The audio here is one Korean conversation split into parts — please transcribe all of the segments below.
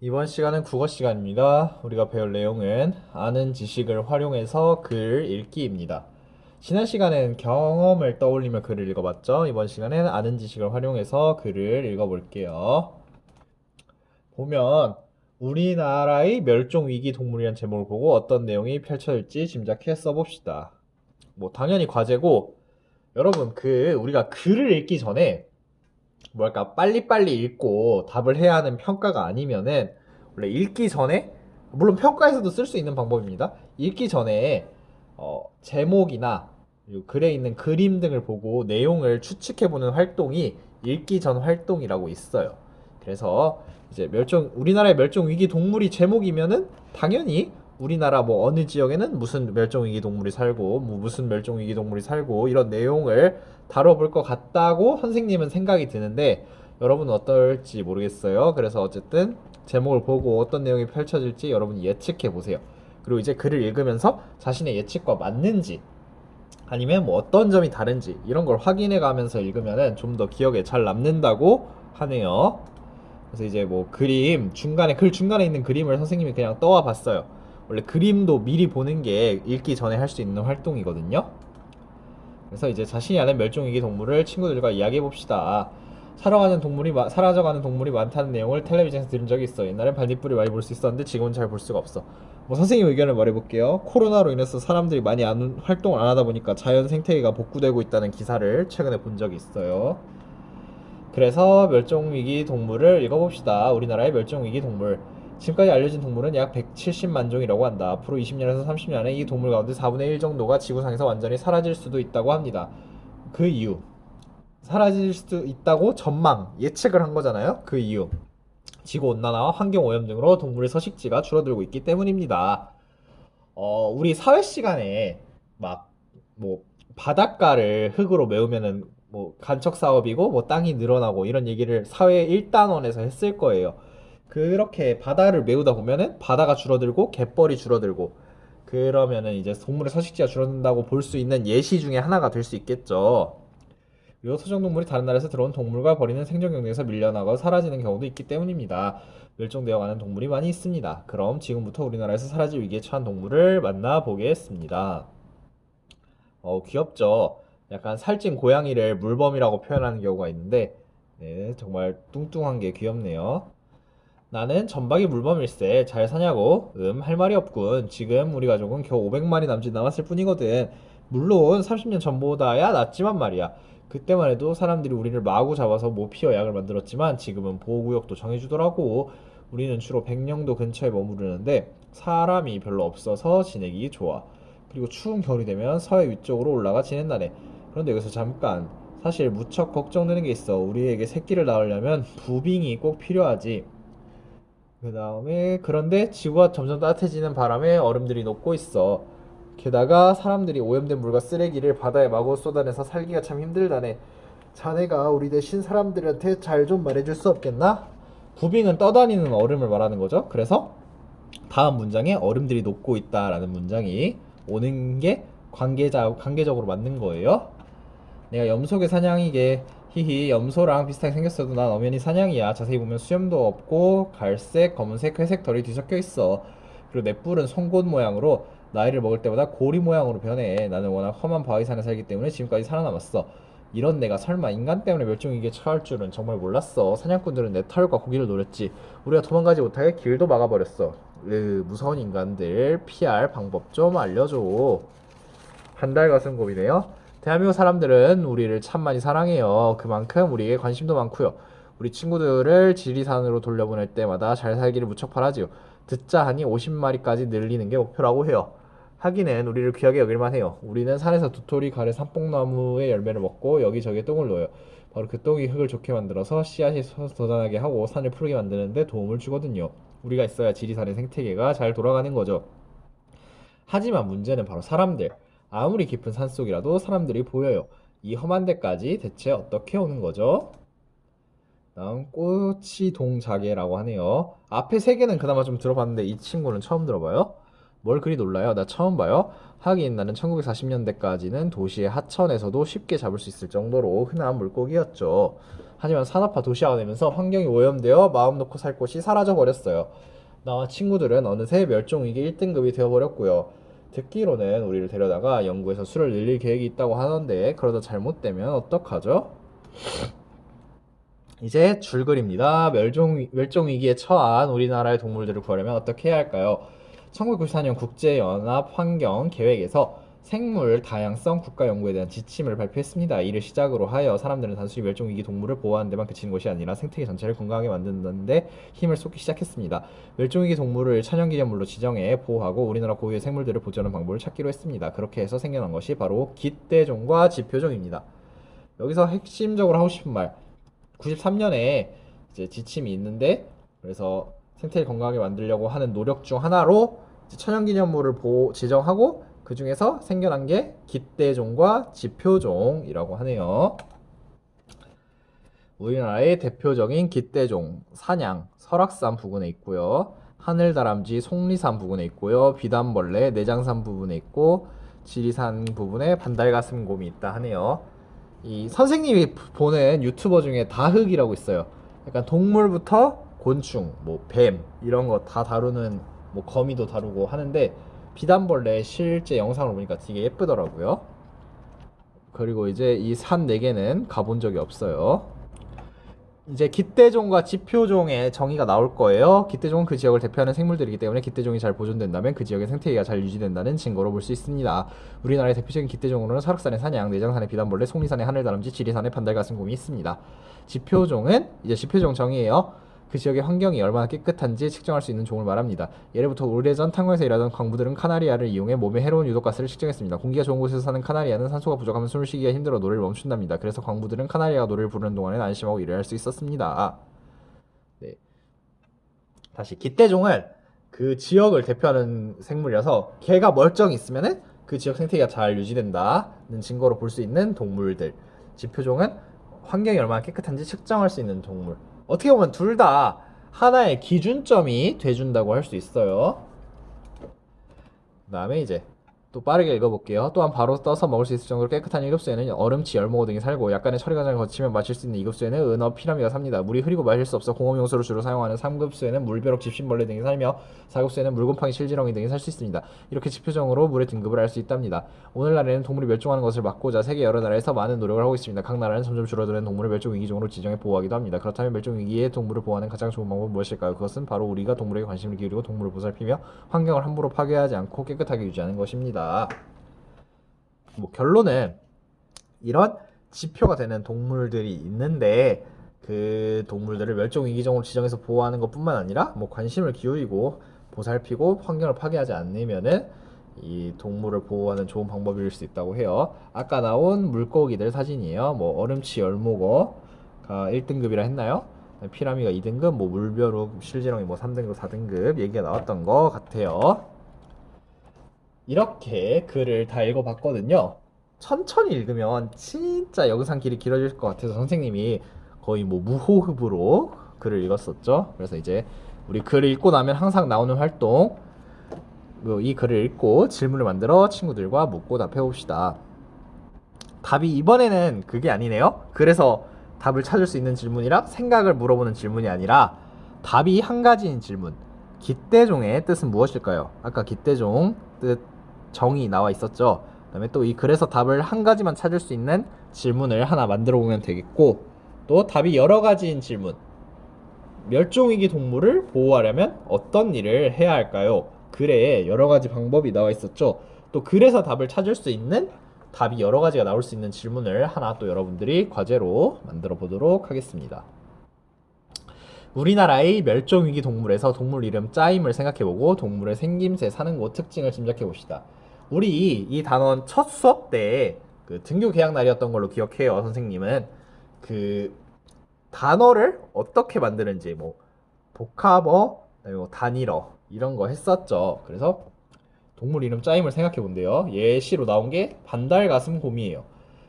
이번 시간은 국어 시간입니다. 우리가 배울 내용은 아는 지식을 활용해서 글 읽기입니다. 지난 시간엔 경험을 떠올리며 글을 읽어봤죠? 이번 시간엔 아는 지식을 활용해서 글을 읽어볼게요. 보면 우리나라의 멸종위기 동물이란 제목을 보고 어떤 내용이 펼쳐질지 짐작해 써봅시다. 뭐 당연히 과제고 여러분 우리가 글을 읽기 전에 뭐랄까 빨리빨리 읽고 답을 해야 하는 평가가 아니면은 원래 읽기 전에 물론 평가에서도 쓸 수 있는 방법입니다. 읽기 전에 제목이나 그리고 글에 있는 그림 등을 보고 내용을 추측해보는 활동이 읽기 전 활동이라고 있어요. 그래서 이제 우리나라의 멸종 위기 동물이 제목이면은 당연히 우리나라 뭐 어느 지역에는 무슨 멸종 위기 동물이 살고 뭐 무슨 멸종 위기 동물이 살고 이런 내용을 다뤄볼 것 같다고 선생님은 생각이 드는데 여러분은 어떨지 모르겠어요. 그래서 어쨌든 제목을 보고 어떤 내용이 펼쳐질지 여러분이 예측해 보세요. 그리고 이제 글을 읽으면서 자신의 예측과 맞는지 아니면 뭐 어떤 점이 다른지 이런 걸 확인해 가면서 읽으면은 좀 더 기억에 잘 남는다고 하네요. 그래서 이제 뭐 글 중간에 있는 그림을 선생님이 그냥 떠와 봤어요. 원래 그림도 미리 보는 게 읽기 전에 할 수 있는 활동이거든요. 그래서 이제 자신이 아는 멸종위기 동물을 친구들과 이야기해 봅시다. 사라져가는 동물이 많다는 내용을 텔레비전에서 들은 적이 있어. 옛날엔 반딧불이 많이 볼 수 있었는데 지금은 잘 볼 수가 없어. 뭐 선생님 의견을 말해볼게요. 코로나로 인해서 사람들이 많이 활동을 안 하다 보니까 자연 생태계가 복구되고 있다는 기사를 최근에 본 적이 있어요. 그래서 멸종위기 동물을 읽어봅시다. 우리나라의 멸종위기 동물. 지금까지 알려진 동물은 약 170만 종이라고 한다. 앞으로 20년에서 30년에 이 동물 가운데 4분의 1 정도가 지구상에서 완전히 사라질 수도 있다고 합니다. 그 이유. 사라질 수도 있다고 예측을 한 거잖아요. 그 이유. 지구온난화와 환경오염 등으로 동물의 서식지가 줄어들고 있기 때문입니다. 우리 사회 시간에 막, 뭐, 바닷가를 흙으로 메우면은 뭐 간척 사업이고 뭐 땅이 늘어나고 이런 얘기를 사회 1단원에서 했을 거예요. 그렇게 바다를 메우다 보면은 바다가 줄어들고 갯벌이 줄어들고 그러면은 이제 동물의 서식지가 줄어든다고 볼 수 있는 예시 중에 하나가 될 수 있겠죠. 그리고 토종동물이 다른 나라에서 들어온 동물과 벌이는 생존 경쟁에서 밀려나고 사라지는 경우도 있기 때문입니다. 멸종되어가는 동물이 많이 있습니다. 그럼 지금부터 우리나라에서 사라질 위기에 처한 동물을 만나보겠습니다. 귀엽죠? 약간 살찐 고양이를 물범이라고 표현하는 경우가 있는데, 네, 정말 뚱뚱한 게 귀엽네요. 나는 전박이 물범일세. 잘 사냐고? 할 말이 없군. 지금 우리 가족은 겨우 500마리 남짓 남았을 뿐이거든. 물론 30년 전보다야 낫지만 말이야. 그때만 해도 사람들이 우리를 마구 잡아서 모피어 약을 만들었지만 지금은 보호구역도 정해주더라고. 우리는 주로 백령도 근처에 머무르는데 사람이 별로 없어서 지내기 좋아. 그리고 추운 겨울이 되면 서해 위쪽으로 올라가 지낸다네. 그런데 여기서 잠깐. 사실 무척 걱정되는 게 있어. 우리에게 새끼를 낳으려면 부빙이 꼭 필요하지. 그 다음에 그런데 지구가 점점 따뜻해지는 바람에 얼음들이 녹고 있어. 게다가 사람들이 오염된 물과 쓰레기를 바다에 마구 쏟아내서 살기가 참 힘들다네. 자네가 우리 대신 사람들한테 잘 좀 말해줄 수 없겠나? 부빙은 떠다니는 얼음을 말하는 거죠. 그래서 다음 문장에 얼음들이 녹고 있다라는 문장이 오는 게 관계적으로 맞는 거예요. 내가 염소계 사냥이게 히히 염소랑 비슷하게 생겼어도 난 엄연히 사냥이야. 자세히 보면 수염도 없고 갈색, 검은색, 회색 털이 뒤섞여 있어. 그리고 내 뿔은 송곳 모양으로 나이를 먹을 때마다 고리 모양으로 변해. 나는 워낙 험한 바위산에 살기 때문에 지금까지 살아남았어. 이런 내가 설마 인간 때문에 멸종위기에 처할 줄은 정말 몰랐어. 사냥꾼들은 내 털과 고기를 노렸지. 우리가 도망가지 못하게 길도 막아버렸어. 무서운 인간들 피할 방법 좀 알려줘. 한 달 가슴곰이네요. 대한민국 사람들은 우리를 참 많이 사랑해요. 그만큼 우리에게 관심도 많고요. 우리 친구들을 지리산으로 돌려보낼 때마다 잘 살기를 무척 바라지요. 듣자 하니 50마리까지 늘리는 게 목표라고 해요. 하기는 우리를 귀하게 여길만 해요. 우리는 산에서 도토리, 가래, 산뽕나무의 열매를 먹고 여기저기에 똥을 놓아요. 바로 그 똥이 흙을 좋게 만들어서 씨앗이 돋아나게 하고 산을 푸르게 만드는데 도움을 주거든요. 우리가 있어야 지리산의 생태계가 잘 돌아가는 거죠. 하지만 문제는 바로 사람들. 아무리 깊은 산속이라도 사람들이 보여요. 이 험한 데까지 대체 어떻게 오는 거죠? 다음 꼬치동자개라고 하네요. 앞에 세 개는 그나마 좀 들어봤는데 이 친구는 처음 들어봐요. 뭘 그리 놀라요? 나 처음 봐요. 하긴 나는 1940년대까지는 도시의 하천에서도 쉽게 잡을 수 있을 정도로 흔한 물고기였죠. 하지만 산업화 도시화가 되면서 환경이 오염되어 마음 놓고 살 곳이 사라져 버렸어요. 나와 친구들은 어느새 멸종위기 1등급이 되어버렸고요. 듣기로는 우리를 데려다가 연구에서 수를 늘릴 계획이 있다고 하던데 그러다 잘못되면 어떡하죠? 이제 줄글입니다. 멸종 위기에 처한 우리나라의 동물들을 구하려면 어떻게 해야 할까요? 1994년 국제연합 환경 계획에서 생물 다양성 국가 연구에 대한 지침을 발표했습니다. 이를 시작으로 하여 사람들은 단순히 멸종 위기 동물을 보호하는 데만 그치는 것이 아니라 생태계 전체를 건강하게 만드는 데 힘을 쏟기 시작했습니다. 멸종 위기 동물을 천연기념물로 지정해 보호하고 우리나라 고유의 생물들을 보존하는 방법을 찾기로 했습니다. 그렇게 해서 생겨난 것이 바로 깃대종과 지표종입니다. 여기서 핵심적으로 하고 싶은 말, 93년에 이제 지침이 있는데, 그래서 생태를 건강하게 만들려고 하는 노력 중 하나로 천연기념물을 지정하고 그 중에서 생겨난 게 깃대종과 지표종이라고 하네요. 우리나라의 대표적인 깃대종 산양, 설악산 부근에 있고요. 하늘다람쥐, 속리산 부근에 있고요. 비단벌레, 내장산 부분에 있고 지리산 부분에 반달가슴곰이 있다 하네요. 이 선생님이 보는 유튜버 중에 다흑이라고 있어요. 약간 동물부터 곤충, 뭐 뱀 이런 거 다 다루는, 뭐 거미도 다루고 하는데 비단벌레 실제 영상을 보니까 되게 예쁘더라고요. 그리고 이제 이 산 4개는 가본 적이 없어요. 이제 깃대종과 지표종의 정의가 나올 거예요. 깃대종은 그 지역을 대표하는 생물들이기 때문에 깃대종이 잘 보존된다면 그 지역의 생태계가 잘 유지된다는 증거로 볼 수 있습니다. 우리나라의 대표적인 깃대종으로는 설악산의 산양, 내장산의 비단벌레, 속리산의 하늘다람쥐, 지리산의 반달가슴곰이 있습니다. 지표종은 이제 지표종 정의예요. 그 지역의 환경이 얼마나 깨끗한지 측정할 수 있는 종을 말합니다. 예로부터 오래전 탄광에서 일하던 광부들은 카나리아를 이용해 몸에 해로운 유독가스를 측정했습니다. 공기가 좋은 곳에서 사는 카나리아는 산소가 부족하면 숨을 쉬기가 힘들어 노래를 멈춘답니다. 그래서 광부들은 카나리아가 노래를 부르는 동안에는 안심하고 일을 할 수 있었습니다. 네. 다시 깃대종은 그 지역을 대표하는 생물이라서 걔가 멀쩡히 있으면은 그 지역 생태계가 잘 유지된다는 증거로 볼 수 있는 동물들. 지표종은 환경이 얼마나 깨끗한지 측정할 수 있는 동물. 어떻게 보면 둘 다 하나의 기준점이 돼준다고 할 수 있어요. 그 다음에 이제 또 빠르게 읽어볼게요. 또한 바로 떠서 먹을 수 있을 정도로 깨끗한 1급수에는 얼음치, 열무고 등이 살고 약간의 처리 과정을 거치면 마실 수 있는 2급수에는 은어, 피라미가 삽니다. 물이 흐리고 마실 수 없어 공업용수로 주로 사용하는 3급수에는 물벼룩, 집신벌레 등이 살며 4급수에는 물곰팡이, 실지렁이 등이 살 수 있습니다. 이렇게 지표적으로 물의 등급을 알 수 있답니다. 오늘날에는 동물이 멸종하는 것을 막고자 세계 여러 나라에서 많은 노력을 하고 있습니다. 각 나라는 점점 줄어드는 동물을 멸종위기종으로 지정해 보호하기도 합니다. 그렇다면 멸종위기의 동물을 보호하는 가장 좋은 방법은 무엇일까요? 그것은 바로 우리가 동물에게 관심을 기울이고 동물을 보살피며 환경을 함부로 파괴하지 않고 깨끗하게 유지하는 것입니다. 뭐 결론은 이런 지표가 되는 동물들이 있는데 그 동물들을 멸종위기종으로 지정해서 보호하는 것뿐만 아니라 뭐 관심을 기울이고 보살피고 환경을 파괴하지 않으면은 이 동물을 보호하는 좋은 방법일 수 있다고 해요. 아까 나온 물고기들 사진이에요. 뭐 얼음치, 열무거가 1등급이라 했나요? 피라미가 2등급, 뭐 물벼룩, 실지렁이 뭐 3등급, 4등급 얘기가 나왔던 것 같아요. 이렇게 글을 다 읽어봤거든요. 천천히 읽으면 진짜 영상 길이 길어질 것 같아서 선생님이 거의 뭐 무호흡으로 글을 읽었었죠. 그래서 이제 우리 글을 읽고 나면 항상 나오는 활동, 이 글을 읽고 질문을 만들어 친구들과 묻고 답해봅시다. 답이 이번에는 그게 아니네요. 그래서 답을 찾을 수 있는 질문이라 생각을 물어보는 질문이 아니라 답이 한 가지인 질문. 깃대종의 뜻은 무엇일까요? 아까 깃대종 뜻 정의 나와 있었죠. 그 다음에 또 이 글에서 답을 한 가지만 찾을 수 있는 질문을 하나 만들어 보면 되겠고, 또 답이 여러 가지인 질문. 멸종위기 동물을 보호하려면 어떤 일을 해야 할까요? 글에 여러 가지 방법이 나와 있었죠. 또 글에서 답을 찾을 수 있는 답이 여러 가지가 나올 수 있는 질문을 하나 또 여러분들이 과제로 만들어 보도록 하겠습니다. 우리나라의 멸종위기 동물에서 동물 이름 짜임을 생각해보고 동물의 생김새, 사는 곳, 특징을 짐작해봅시다. 우리 이 단원 첫 수업 때 그 등교 개학 날이었던 걸로 기억해요. 선생님은 그 단어를 어떻게 만드는지 뭐 복합어, 뭐 단일어 이런 거 했었죠. 그래서 동물 이름 짜임을 생각해 본대요. 예시로 나온 게 반달가슴곰이에요.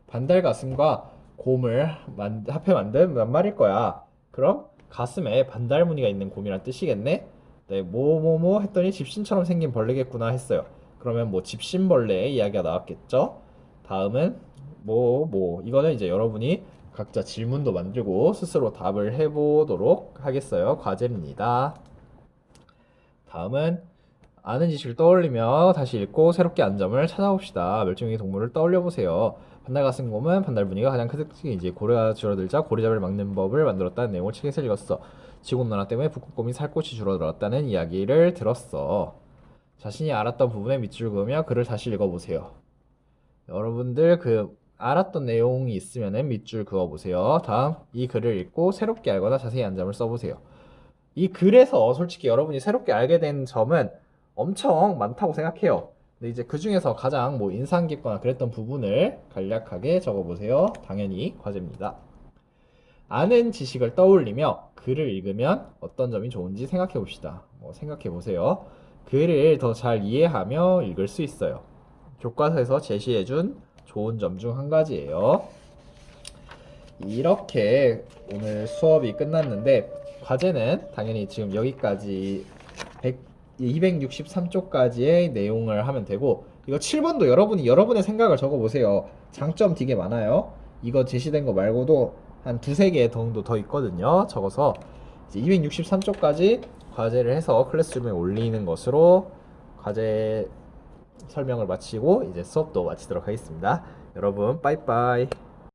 반달가슴과 곰을 합해 만든 몇 마리일 거야. 그럼 가슴에 반달 무늬가 있는 곰이란 뜻이겠네. 네, 뭐뭐뭐 했더니 집신처럼 생긴 벌레겠구나 했어요. 그러면 뭐 집신벌레 이야기가 나왔겠죠? 다음은 이거는 이제 여러분이 각자 질문도 만들고 스스로 답을 해보도록 하겠어요. 과제입니다. 다음은 아는 지식을 떠올리며 다시 읽고 새롭게 안 점을 찾아봅시다. 멸종위기 동물을 떠올려 보세요. 반달가슴 곰은 반달무늬가 가장 큰 특징이지. 고래가 줄어들자 고래잡이를 막는 법을 만들었다는 내용을 책에서 읽었어. 지구온난화 때문에 북극곰이 살 곳이 줄어들었다는 이야기를 들었어. 자신이 알았던 부분에 밑줄 그으며 글을 다시 읽어보세요. 여러분들 그 알았던 내용이 있으면 밑줄 그어보세요. 다음 이 글을 읽고 새롭게 알거나 자세히 한 점을 써보세요. 이 글에서 솔직히 여러분이 새롭게 알게 된 점은 엄청 많다고 생각해요. 근데 이제 그 중에서 가장 뭐 인상 깊거나 그랬던 부분을 간략하게 적어보세요. 당연히 과제입니다. 아는 지식을 떠올리며 글을 읽으면 어떤 점이 좋은지 생각해 봅시다. 생각해 보세요. 글을 더 잘 이해하며 읽을 수 있어요. 교과서에서 제시해준 좋은 점 중 한 가지예요. 이렇게 오늘 수업이 끝났는데 과제는 당연히 지금 여기까지 263쪽까지의 내용을 하면 되고 이거 7번도 여러분이 여러분의 생각을 적어보세요. 장점 되게 많아요. 이거 제시된 거 말고도 한 두세 개 정도 더 있거든요. 적어서 이제 263쪽까지 과제를 해서 클래스룸에 올리는 것으로 과제 설명을 마치고 이제 수업도 마치도록 하겠습니다. 여러분 빠이빠이.